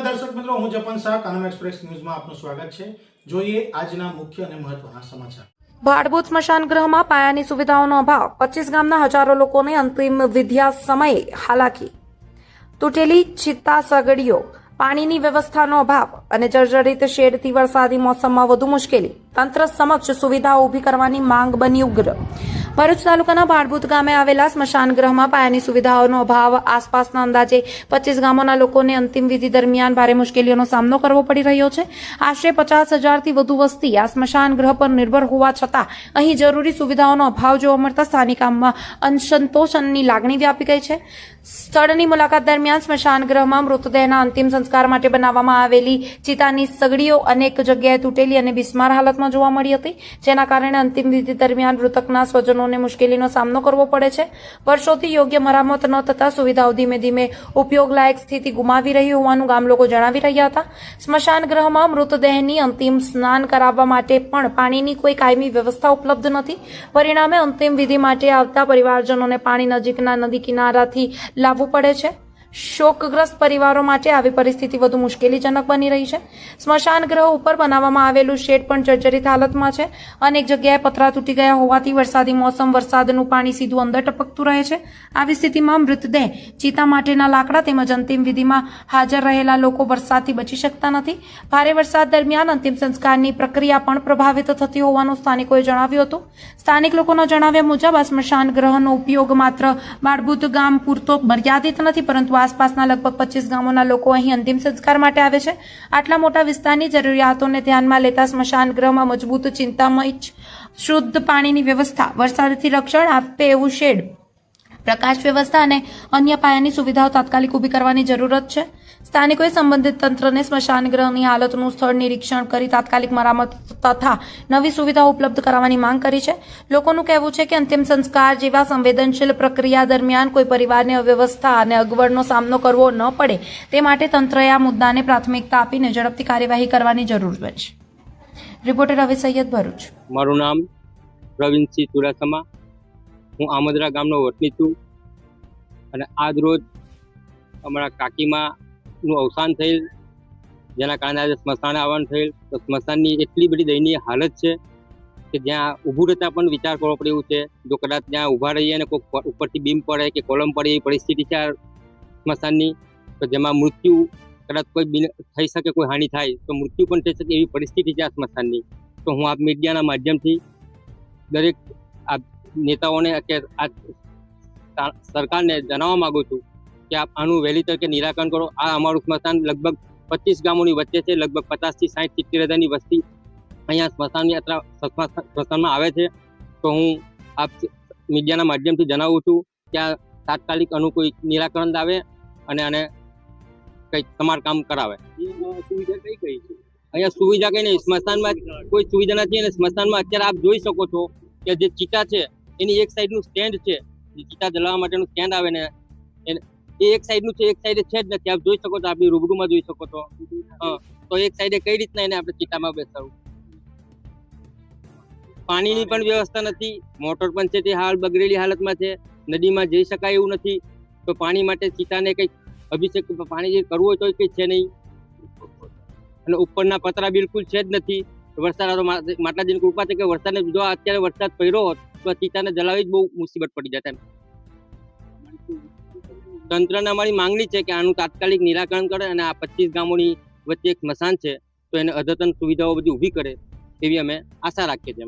દર્શક મિત્રો, હું જપન શાહ, કાનમ એક્સપ્રેસ ન્યૂઝમાં આપનું સ્વાગત છે। જોઈએ આજના મુખ્ય અને મહત્વના સમાચાર। ભાડભૂત સ્મશાન ગૃહમાં પાયાની સુવિધાઓનો અભાવ, 25 ગામના હજારો લોકોને અંતિમ વિધિયા સમયે હાલાકી, તૂટેલી ચિત્તા સગડીઓ, પાણીની વ્યવસ્થાનો અભાવ અને જર્જરિત શેડથી વરસાદી મોસમમાં વધુ મુશ્કેલી, તંત્ર સમક્ષ સુવિધાઓ ઊભી કરવાની માંગ બની ઉગ્ર। ભરૂચ તાલુકાના ભાડભૂત ગામે આવેલા સ્મશાન ગૃહમાં પાયાની સુવિધાઓનો અભાવ આસપાસના અંદાજે 25 ગામોના લોકોને અંતિમ વિધિ દરમિયાન ભારે મુશ્કેલીઓનો સામનો કરવો પડી રહ્યો છે। આશરે 50,000થી વધુ વસ્તી આ સ્મશાન ગૃહ પર નિર્ભર હોવા છતાં અહીં જરૂરી સુવિધાઓનો અભાવ જોવા મળતા સ્થાનિકોમાં અસંતોષની લાગણી વ્યાપી ગઈ છે। સ્થળની મુલાકાત દરમિયાન સ્મશાન ગૃહમાં મૃતદેહના અંતિમ સંસ્કાર માટે બનાવવામાં આવેલી ચિતાની સગડીઓ અનેક જગ્યાએ તૂટેલી અને બિસ્માર હાલતમાં જોવા મળી હતી, જેના કારણે અંતિમ વિધિ દરમિયાન મૃતકના સ્વજનોને મુશ્કેલીનો સામનો કરવો પડે છે। વર્ષોથી યોગ્ય મરામત ન થતા સુવિધાઓ ધીમે ધીમે ઉપયોગ લાયક સ્થિતિ ગુમાવી રહી હોવાનું ગામ લોકો જણાવી રહ્યા હતા। સ્મશાન ગૃહમાં મૃતદેહની અંતિમ સ્નાન કરાવવા માટે પણ પાણીની કોઈ કાયમી વ્યવસ્થા ઉપલબ્ધ નથી। પરિણામે અંતિમ વિધિ માટે આવતા પરિવારજનોને પાણી નજીકના નદી કિનારાથી લાવવું પડે છે। શોકગ્રસ્ત પરિવારો માટે આવી પરિસ્થિતિ વધુ મુશ્કેલીજનક બની રહી છે। સ્મશાન ગ્રહ ઉપર બનાવવામાં આવેલું શેડ પણ જર્જરિત હાલતમાં છે। અનેક જગ્યાએ પતરા તૂટી ગયા હોવાથી વરસાદી મોસમ વરસાદનું પાણી સીધું અંદર ટપકતું રહે છે। આવી સ્થિતિમાં મૃતદેહ, ચિતા માટેના લાકડા તેમજ અંતિમ વિધિમાં હાજર રહેલા લોકો વરસાદથી બચી શકતા નથી। ભારે વરસાદ દરમિયાન અંતિમ સંસ્કારની પ્રક્રિયા પણ પ્રભાવિત થતી હોવાનું સ્થાનિકોએ જણાવ્યું હતું। સ્થાનિક લોકોના જણાવ્યા મુજબ આ સ્મશાન ગ્રહનો ઉપયોગ માત્ર ભાડભૂત ગામ પૂરતો મર્યાદિત નથી, પરંતુ આસપાસના લગભગ 25 ગામોના લોકો અહીં અંતિમ સંસ્કાર માટે આવે છે। આટલા મોટા વિસ્તારની જરૂરિયાતોને ધ્યાનમાં લેતા સ્મશાન ગૃહમાં મજબૂત, ચિંતામય, શુદ્ધ પાણીની વ્યવસ્થા, વરસાદથી રક્ષણ આપે એવું શેડ, પ્રકાશ વ્યવસ્થા અને અન્ય પાયાની સુવિધાઓ તાત્કાલિક ઊભી કરવાની જરૂરત છે। સ્થાનિકોએ સંબંધિત તંત્રને સ્મશાન ગૃહની હાલતનું સ્થળ નિરીક્ષણ કરી તાત્કાલિક મરામત તથા નવી સુવિધાઓ ઉપલબ્ધ કરાવવાની માંગ કરી છે। લોકોનું કહેવું છે કે અંતિમ સંસ્કાર જેવા સંવેદનશીલ પ્રક્રિયા દરમિયાન કોઈ પરિવારને અવ્યવસ્થા અને અગવડનો સામનો કરવો ન પડે તે માટે તંત્રએ આ મુદ્દાને પ્રાથમિકતા આપીને ઝડપથી કાર્યવાહી કરવાની જરૂર છે। રિપોર્ટર રવિ સૈયદ, ભરૂચ। મારું નામ પ્રવીણસિંહ ચુડાસમા, હું આમદરા ગામનો વતની છું અને આજ રોજ અમારા કાકીમાનું અવસાન થયેલ, જેના કારણે આજે સ્મશાને આવવાનું થયેલ। તો સ્મશાનની એટલી બધી દયનીય હાલત છે કે જ્યાં ઊભું રહેતા પણ વિચાર કરવો પડે એવું છે। જો કદાચ ત્યાં ઊભા રહીએ અને કોઈ ઉપરથી બીમ પડે કે કોલમ પડે એવી પરિસ્થિતિ છે આ સ્મશાનની, તો જેમાં મૃત્યુ કદાચ કોઈ થઈ શકે, કોઈ હાનિ થાય તો મૃત્યુ પણ થઈ શકે એવી પરિસ્થિતિ છે આ સ્મશાનની। તો હું આપ મીડિયાના માધ્યમથી દરેક આ નેતાઓને કે આ સરકારને જણાવવા માગું છું કે આપ આનું વહેલી તકે નિરાકરણ કરો। આ અમારું સ્મશાન લગભગ 25 ગામોની વચ્ચે છે। લગભગ 50થી 60, 70 હજારની વસ્તી અહીંયા સ્મશાનમાં આવે છે। તો હું આપ મીડિયાના માધ્યમથી જણાવું છું કે આ તાત્કાલિક આનું કોઈ નિરાકરણ લાવે અને આને કંઈક સમારકામ કરાવે। સુવિધા કઈ છે અહીંયા? સુવિધા કઈ નહીં, સ્મશાનમાં કોઈ સુવિધા નથી। અને સ્મશાનમાં અત્યારે આપ જોઈ શકો છો કે જે ચિતા છે એની એક સાઈડનું સ્ટેન્ડ છે, જે ચિતા જલાવવા માટેનું સ્ટેન્ડ આવે ને એ એક સાઈડનું છે, એક સાઈડે છે જ નથી। આપ જોઈ શકો છો, આપણી રૂબરૂમાં જોઈ શકો છો। તો એક સાઈડે કઈ રીતના એને આપણે ચિતામાં બેસાડવું? પાણીની પણ વ્યવસ્થા નથી, મોટર પણ છે તે હાલ બગડેલી હાલતમાં છે, નદીમાં જઈ શકાય એવું નથી। તો પાણી માટે ચિતાને કંઈક અભિષેક પાણી જે કરવું હોય તો કંઈ છે નહીં, અને ઉપરના પતરા બિલકુલ છે જ નથી। વરસાદ માતાજીની કૃપા છે કે વરસાદને જો અત્યારે વરસાદ પડ્યો હોત તો ચિતાને જલાવી જ બહુ મુસીબત પડી જાય એમ। તંત્રને અમારી માંગણી છે કે આનું તાત્કાલિક નિરાકરણ કરે અને આ 25 ગામોની વચ્ચે એક સ્મશાન છે તો એને અદ્યતન સુવિધાઓ બધી ઊભી કરે એવી અમે આશા રાખીએ છીએ।